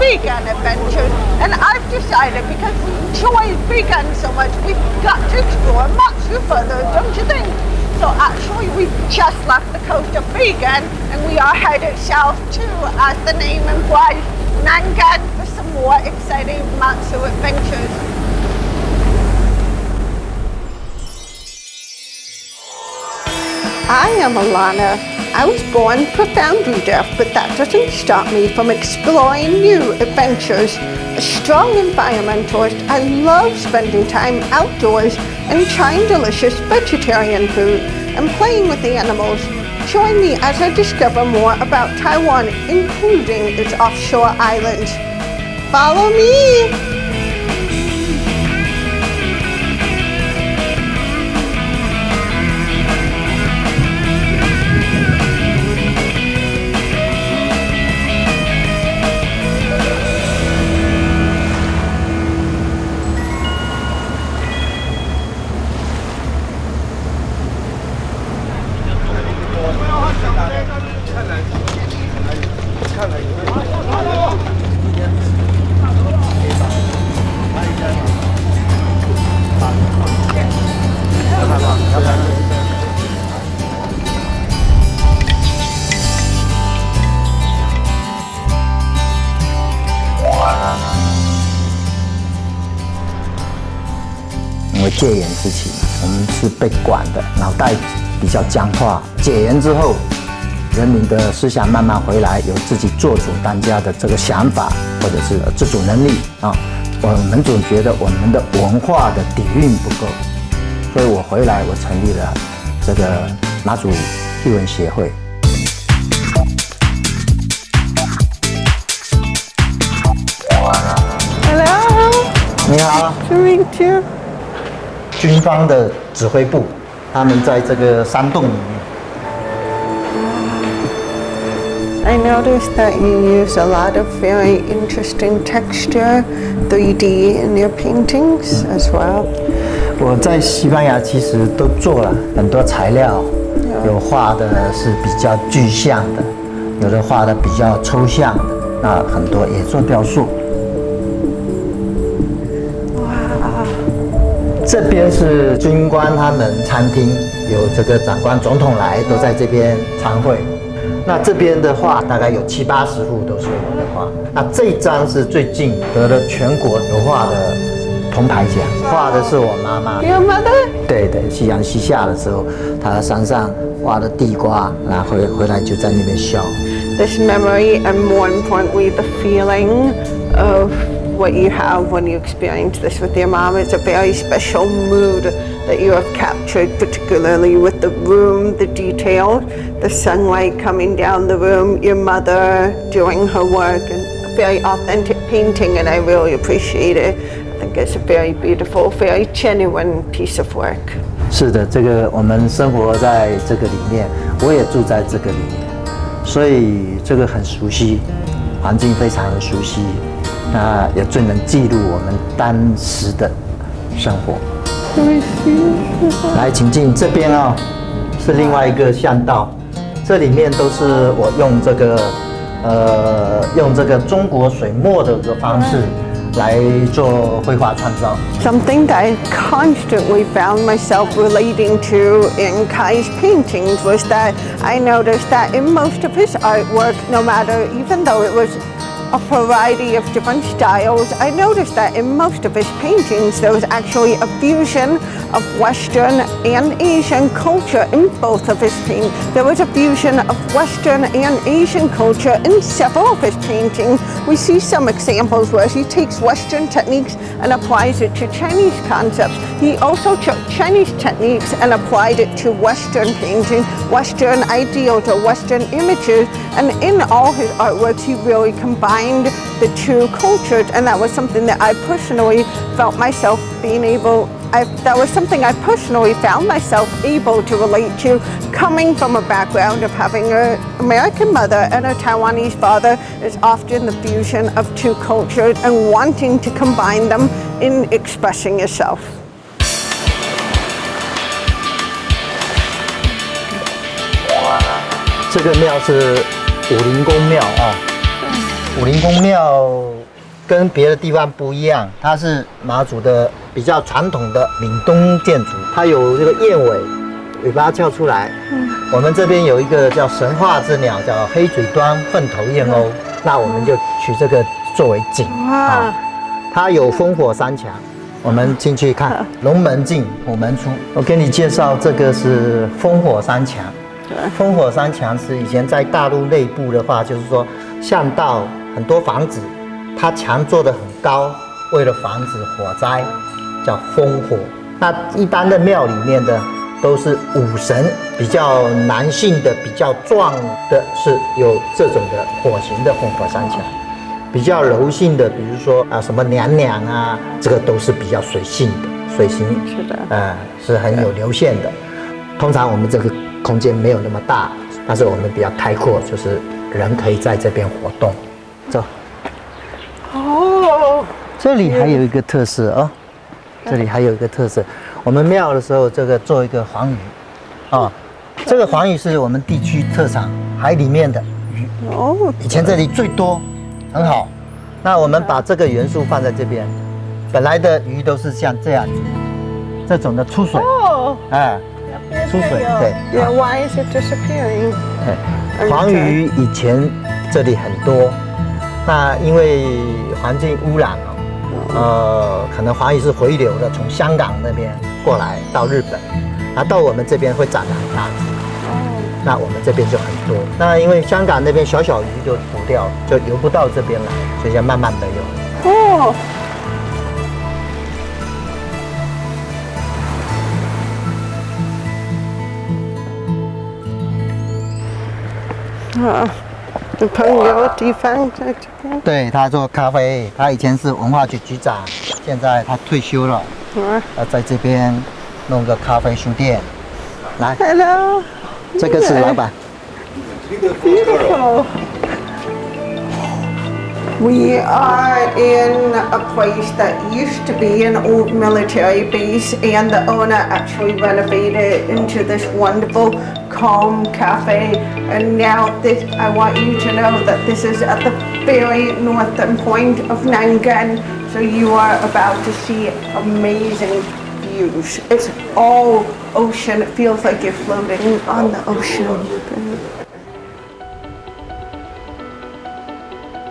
vegan adventures. And I've decided, because we enjoy vegan so much, we've got to explore much further, don't you think? So actually we've just left the coast of vegan and we are headed south to, as the name implies, Nangan for some more exciting Matsu adventures. I am Alana. I was born profoundly deaf, but that doesn't stop me from exploring new adventures. A strong environmentalist, I love spending time outdoors and trying delicious vegetarian food and playing with the animals. Join me as I discover more about Taiwan, including its offshore islands. Follow me!因为戒严时期，我们是被管的，脑袋比较僵化。解严之后，人民的思想慢慢回来，有自己做主当家的这个想法，或者是自主能力啊。我们总觉得我们的文化的底蕴不够，所以我回来，我成立了这个马祖艺文协会。Hello， 你好 to meet you。军方的指挥部，他们在这个山洞里面。I noticed that you use a lot of very interesting texture, 3D in your paintings as well. 我在西班牙其实都做了很多材料，有画的是比较具象的，有的画的比较抽象的，那很多也做雕塑。这边是军官他们餐厅，有这个长官、总统来都在这边参会。那这边的画大概有70-80幅都是我的画。那这一张是最近得了全国油画的铜牌奖，画的是我妈妈。Your mother？ 对，夕阳西下的时候，她在山上画的地瓜，然后回来就在那边笑。This memory and more importantly, the feeling of what you have when you experience this with your mom is a very special mood that you have captured, particularly with the room, the details, the sunlight coming down the room, your mother doing her work, and a very authentic painting, and I really appreciate it. I think it's a very beautiful, very genuine piece of work. 是的，这个我们生活在这个里面，我也住在这个里面，所以这个很熟悉，环境非常的熟悉。那也最能记录我们当时的生活。来，请进这边哦，是另外一个巷道，这里面都是我用这个中国水墨的这个方式来做绘画创造。Something that I constantly found myself relating to in Kai's paintings was that I noticed that in most of his artwork, no matter, even though it was a variety of different styles, I noticed that in most of his paintings there was actually a fusion of Western and Asian culture in both of his paintings. There was a fusion of Western and Asian culture in several of his paintings. We see some examples where he takes Western techniques and applies it to Chinese concepts. He also took Chinese techniques and applied it to Western painting, Western ideals or Western images, and in all his artworks he really combined the two cultures, and that was something that I personally felt myself being able that was something I personally found myself able to relate to, coming from a background of having an American mother and a Taiwanese father. Is often the fusion of two cultures and wanting to combine them in expressing yourself. 这个庙是武陵公庙啊，武陵公庙跟别的地方不一样，它是马祖的比较传统的闽东建筑，它有这个燕尾，尾巴翘出来。我们这边有一个叫神话之鸟，叫黑嘴端粪头燕鸥，那我们就取这个作为景。哇，它有烽火三墙，我们进去看，龙门进，虎门出。我给你介绍，这个是烽火三墙。烽火三墙是以前在大陆内部的话，就是说巷道很多房子，它墙做得很高，为了防止火灾，叫烽火。那一般的庙里面的都是武神，比较男性的、比较壮的，是有这种的火型的烽火三墙。比较柔性的，比如说什么娘娘啊，这个都是比较水性的，水型是的，是很有流线的。通常我们这个空间没有那么大，但是我们比较开阔，就是人可以在这边活动。走。哦，这里还有一个特色哦，这里还有一个特色，我们庙的时候这个做一个黄鱼，这个黄鱼是我们地区特产，海里面的鱼。哦，以前这里最多，很好。那我们把这个元素放在这边，本来的鱼都是像这样子，这种的出水，出水，对。Yeah, why is it disappearing? 对，黄鱼以前这里很多，那因为环境污染可能黄鱼是回流的，从香港那边过来到日本，然后到我们这边会长得很大。那我们这边就很多。那因为香港那边小小鱼就捕掉了，就游不到这边来，所以就慢慢没有。哦。你朋友地方在这边？对，他做咖啡，他以前是文化局局长，现在他退休了，在这边弄个咖啡书店。来 ，Hello， 这个是老板。Beautiful. We are in a place that used to be an old military base, and the owner actually renovated it into this wonderful, calm cafe. And now I want you to know that this is at the very northern point of Nangan, so you are about to see amazing views. It's all ocean. It feels like you're floating on the ocean.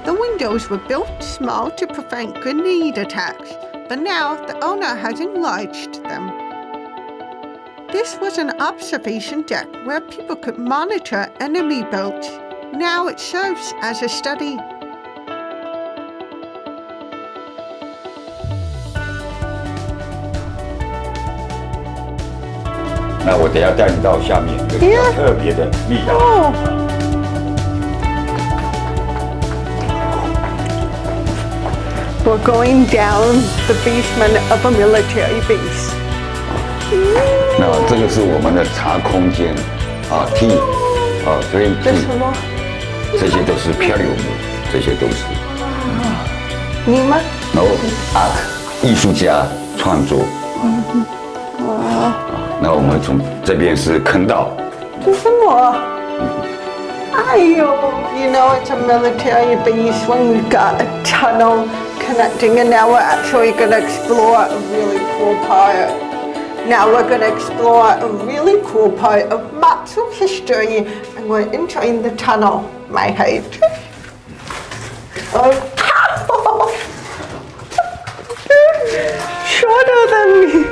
The windows were built small to prevent grenade attacks, but now the owner has enlarged them. This was an observation deck where people could monitor enemy boats. Now it serves as a study. 那我等一下带你到下面有比较特别的力量。We're going down the basement of a military base. 那这个是我们的茶空间，tea，green tea， 这些都是漂流木，这些都是。你吗？ No art， 艺术家创作。那我们从这边是坑道。这是什么？哎呦 You know it's a military base when we've got a tunnel connecting, and now we're actually going to explore a really cool part. Now we're going to explore a really cool part of Matsu history, and we're entering the tunnel. My height. Shorter than me.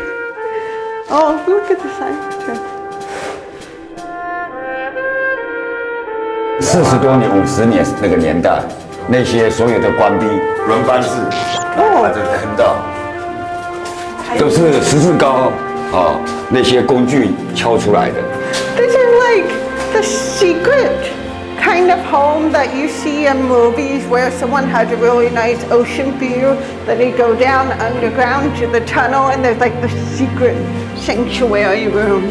Oh, look at the sign. 40多年、50年那个年代，那些所有的官兵轮班制，把这个坑道都是十字高那些工具敲出来的。This is like the secret kind of home that you see in movies where someone has a really nice ocean view, then they go down underground to the tunnel and there's like the secret sanctuary room.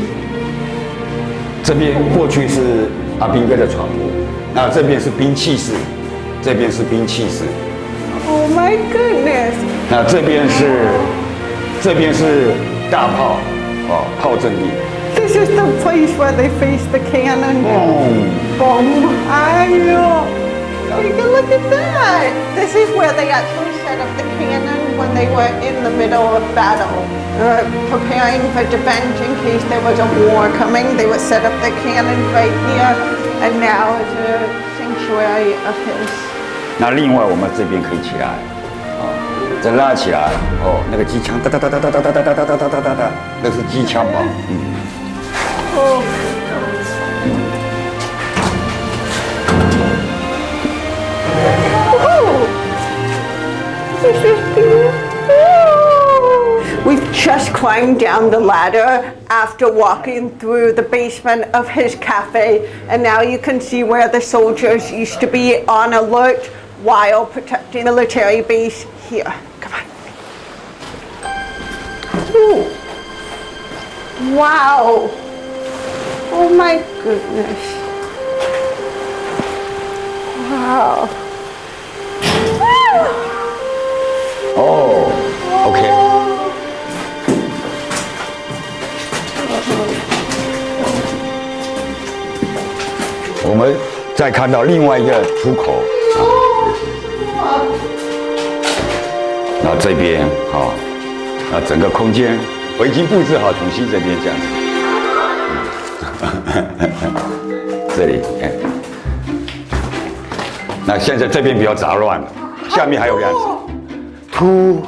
这边过去是阿兵哥的船坞，那这边是兵器室，这边是兵器室。Oh my goodness! 那这边是大炮炮阵地。This is the place where they face the cannon. Boom! Take a look at that! Yeah, this is where they actually set up the cannon when they were in the middle of battle, preparing for defense in case there was a war coming. They would set up the cannon right here, and now it's a sanctuary of his. 那另外我们这边可以起来，再拉起来，那个机枪哒哒哒哒哒哒哒哒哒哒哒哒哒，那是机枪吧？This is beautiful. We've just climbed down the ladder after walking through the basement of his cafe, and now you can see where the soldiers used to be on alert while protecting the military base here. Come on. Ooh. Wow. Oh my goodness. Wow. OK。我们再看到另外一个出口那这边那整个空间我已经布置好，重新这边这样子，这里那现在这边比较杂乱了，下面还有2层，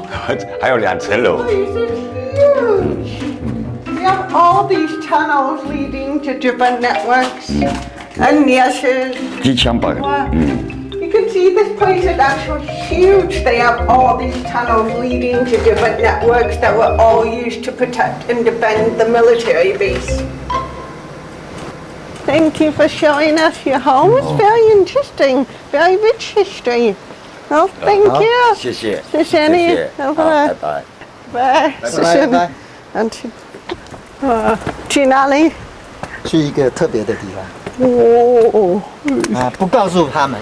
还有2层楼。We have all these tunnels leading to different networks. And yes, you can see this place is actually huge. They have all these tunnels leading to different networks that were all used to protect and defend the military base. Thank you for showing us your home. It's very interesting, very rich history. Oh, thank you. 谢谢，谢谢你，拜拜，拜。谢谢你。去哪里？去一个特别的地方。不告诉他们。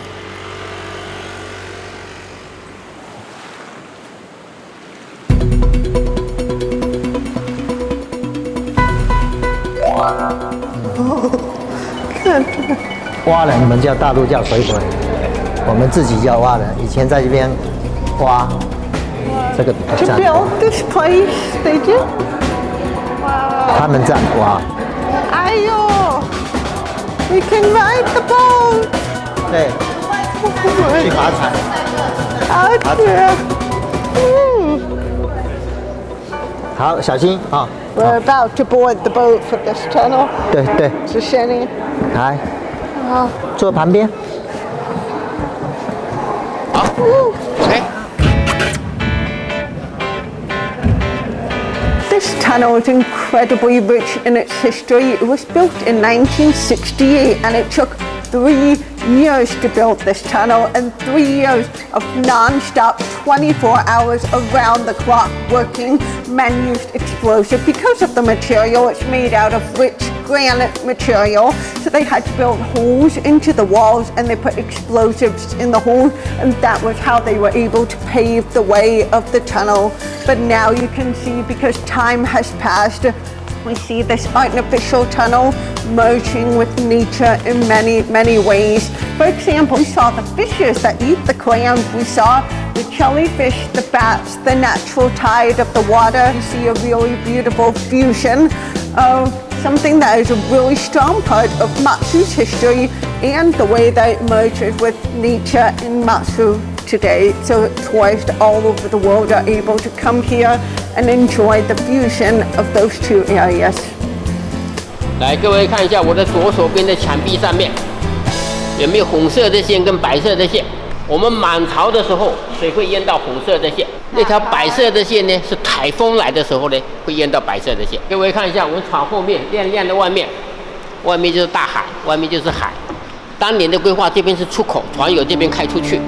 蛙人，你们叫大陆叫水鬼，我们自己叫蛙人。以前在这边挖，这个比较占。To build this place, they did. 他们占挖。哎呦 ，We can ride the boat. 对，去划船。好的。好，小心啊。We're about to board the boat for this tunnel. 对对。谢谢你。来，坐旁边。好，来。This tunnel is incredibly rich in its history. It was built in 1968 and it took 3 years to build this tunnel and 3 years of non-stop 24 hours around the clock working man-used explosive because of the material. It's made out of rich granite material, so they had to build holes into the walls and they put explosives in the holes, and that was how they were able to pave the way of the tunnel. But now you can see, because time has passed, we see this artificial tunnel merging with nature in many, many ways. For example, we saw the fishes that eat the clams. We saw the jellyfish, the bats, the natural tide of the water. You see a really beautiful fusion of something that is a really strong part of Matsu's history and the way that it merges with nature in Matsu today. So tourists all over the world are able to come here and enjoy the fusion of those 2 areas. 来，各位看一下我的左手边的墙壁上面有没有红色的线跟白色的线？我们满潮的时候，水会淹到红色的线，那条白色的线呢，是台风来的时候呢，会淹到白色的线。各位看一下，我们船后面亮亮的外面，外面就是大海，外面就是海。当年的规划，这边是出口，船由这边开出去。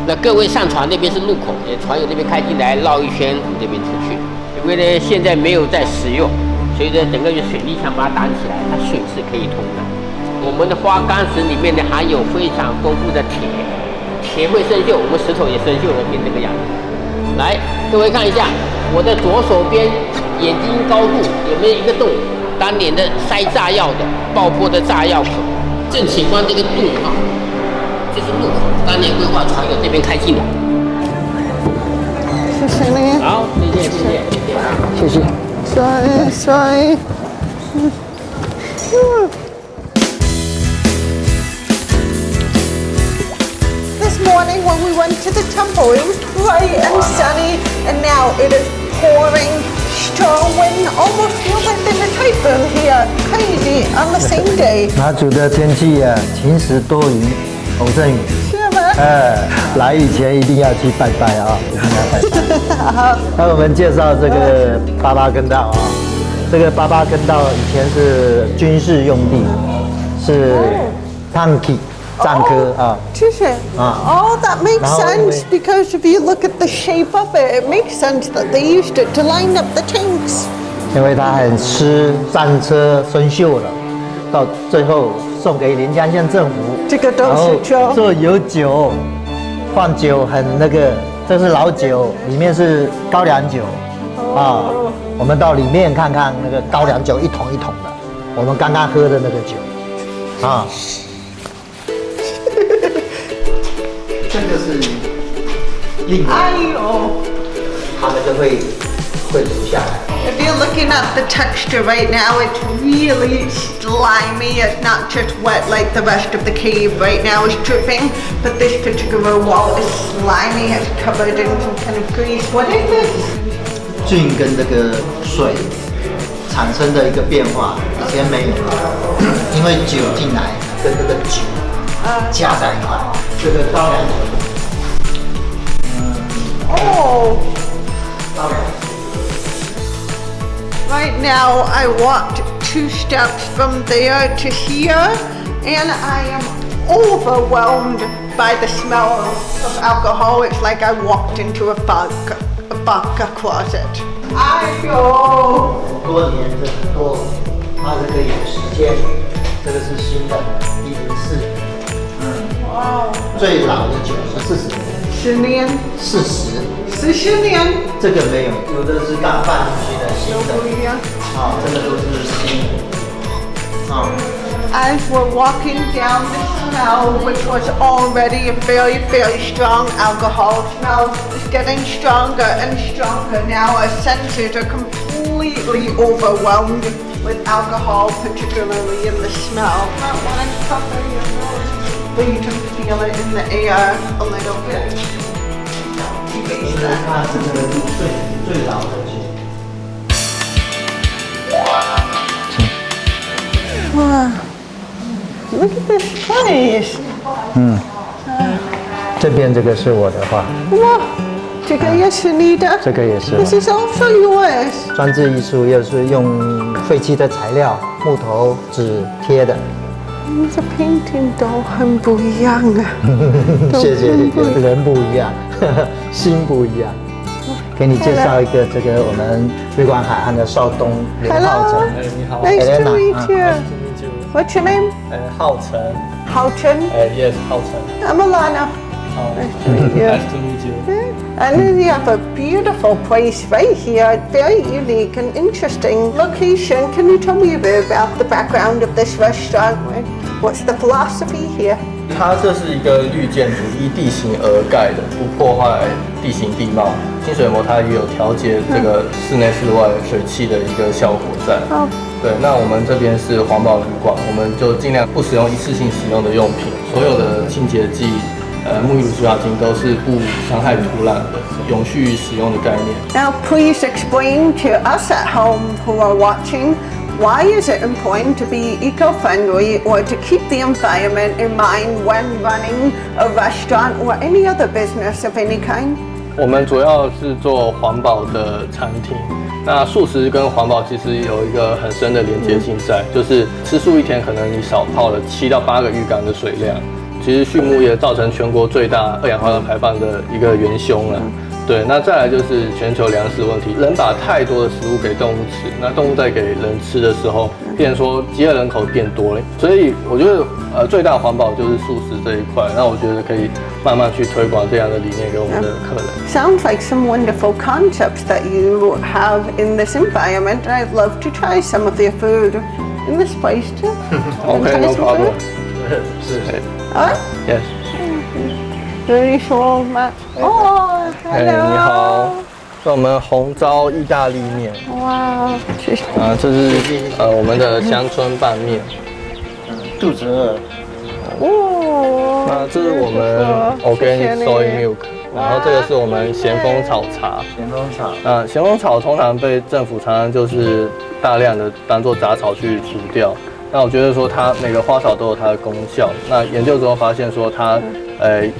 那各位上船那边是入口，船由这边开进来，绕一圈从这边出去。因为呢，现在没有在使用，所以呢，整个水泥墙把它挡起来，它水是可以通的。我们的花岗石里面呢，含有非常丰富的铁。铁会生锈，我们石头也生锈了，变这个样子。来，各位看一下，我的左手边眼睛高度有没有一个洞？当年的塞炸药的爆破的炸药口，正前方这个洞啊，就是入口。当年规划船有这边开进来。谢谢你。好，谢谢。谢谢。Sorry. This morning when we went to the temple, it was bright and sunny, and now it is pouring strong wind. Almost feels like there's a typhoon here. Crazy on the same day. 马祖的天气啊，晴时多云，偶阵雨。是吗？来以前一定要去拜拜啊，一定要拜拜。那我们介绍这个八八根道啊，这个八八根道以前是军事用地，是tanki 战科啊。谢谢。Oh, that makes sense because if you look at the shape of it, it makes sense that they used it to line up the tanks. 因为它很湿，战车生锈了，到最后送给连江县政府。这个都是然后酒做有酒，放酒很那个，这是老酒，里面是高粱酒啊。我们到里面看看那个高粱酒一桶一桶的，我们刚刚喝的那个酒啊。这个是另外，哎呦。他们就会留下来。If you're looking at the texture right now, it's really slimy. It's not just wet like the rest of the cave right now is dripping, but this particular wall is slimy. It's covered in some kind of grease. What is this? 菌跟这个水产生的一个变化，以前没有，因为酒进来跟这个酒加在一块，这个高粱酒。Oh. 高粱。Right now, I walked 2 steps from there to here, and I am overwhelmed by the smell of alcohol. It's like I walked into a vodka closet. 哎呦！多年的多，它这个有时间，这个是新的104，哇，最老的酒是40年， 10年40 ，40年，这个没有，有的是刚放进去的新的，不一样。啊，这个都是新的，啊。As we're walking down the smell, which was already a very, very strong alcohol smell, is getting stronger and stronger. Now our senses are completely overwhelmed with alcohol, particularly in the smell. Not want to cover your nose, but you can feel it in the air a little bit. You taste 因为 that? 它是这个最老的酒。 Wow. Look at this place. 这边这个是我的画， Wow. 这个也是你的？这个也是 This is also yours. 装置艺术，又是用废弃的材料，木头、纸贴的。这 painting 都很不一样啊。谢谢，人不一样，心不一样。给你介绍一个这个我们瑞广海岸的少东刘浩 Hello. 成。你好。 Nice to Elena, meet you. Nice to meet you. What's your name? 浩辰。浩辰。Yes, 浩辰。 I'm Alana. 好。 Nice to meet you. Nice to meet you. And then you have a beautiful place right here, very unique and interesting location. Can you tell me a bit about the background of this restaurant? What's the philosophy here? 它这是一个绿建筑，依地形而盖的，不破坏地形地貌。清水模它也有调节这个室内室外水汽的一个效果在。哦对，那我们这边是环保旅馆，我们就尽量不使用一次性使用的用品，所有的清洁剂。沐浴乳、洗发精都是不伤害土壤的，永续使用的概念。 Now, please explain to us at home who are watching, why is it important to be eco-friendly or to keep the environment in mind when running a restaurant or any other business of any kind? 我们主要是做环保的餐厅。那素食跟环保其实有一个很深的连接性在，就是吃素一天可能你少泡了7到8个浴缸的水量。其实畜牧业造成全国最大二氧化碳排放的一个元凶了。对，那再来就是全球粮食问题，人把太多的食物给动物吃，那动物在给人吃的时候，变成说饥饿人口变多了。所以我觉得最大的环保就是素食这一块。那我觉得可以慢慢去推广这样的理念给我们的客人。Sounds like some wonderful concepts that you have in this environment. I'd love to try some of your food in this place too. Okay, no problem. 是。 All right. Yes. Really small, Matt. Oh, 哎，你好，是我们红糟意大利面。 Wow. 谢谢。这是我们的乡村拌面。肚子饿。哦。那这是我们 organic soy milk， 然后这个是我们咸丰草茶。咸丰草。咸丰草通常被政府常常就是大量的当做杂草去除掉。那我觉得说它每个花草都有它的功效。那研究之后发现说它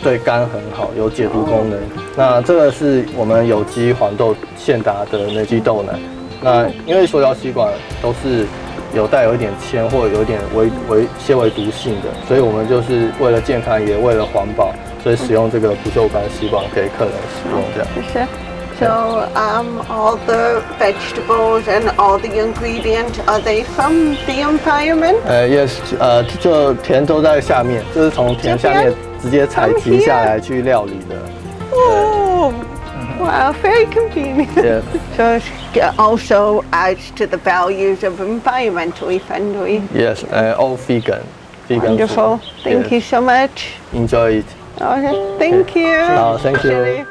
对肝很好，有解毒功能。那这个是我们有机黄豆现打的那鸡豆奶。那因为塑胶吸管都是带有一点铅或有一点些微毒性的，所以我们就是为了健康也为了环保，所以使用这个不锈钢吸管给客人使用这样。谢谢。So all the vegetables and all the ingredients, are they from the environment? Yes， 这田都在下面，就是从田下面直接采集下来去料理的。Oh, wow, very convenient. Yeah. So it also adds to the values of environmentally friendly. Yes， all vegan. Wonderful. Thank you so much. Enjoy it. Okay, thank you. 好 ，Thank you.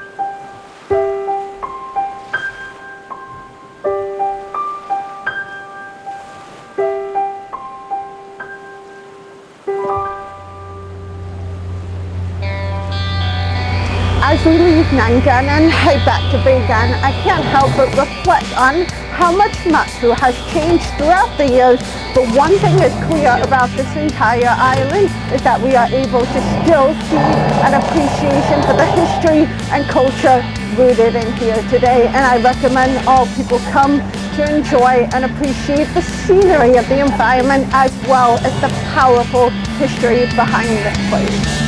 As we leave Nangan and head back to Bagan, I can't help but reflect on how much Matsu has changed throughout the years. But one thing is clear about this entire island is that we are able to still see an appreciation for the history and culture rooted in here today. And I recommend all people come to enjoy and appreciate the scenery of the environment as well as the powerful history behind this place.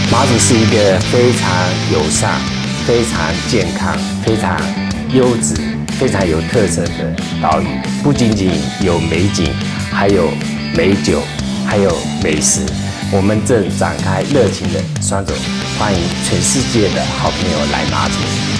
马祖是一个非常友善、非常健康、非常优质、非常有特色的岛屿。不仅仅有美景，还有美酒，还有美食。我们正展开热情的双手，欢迎全世界的好朋友来马祖。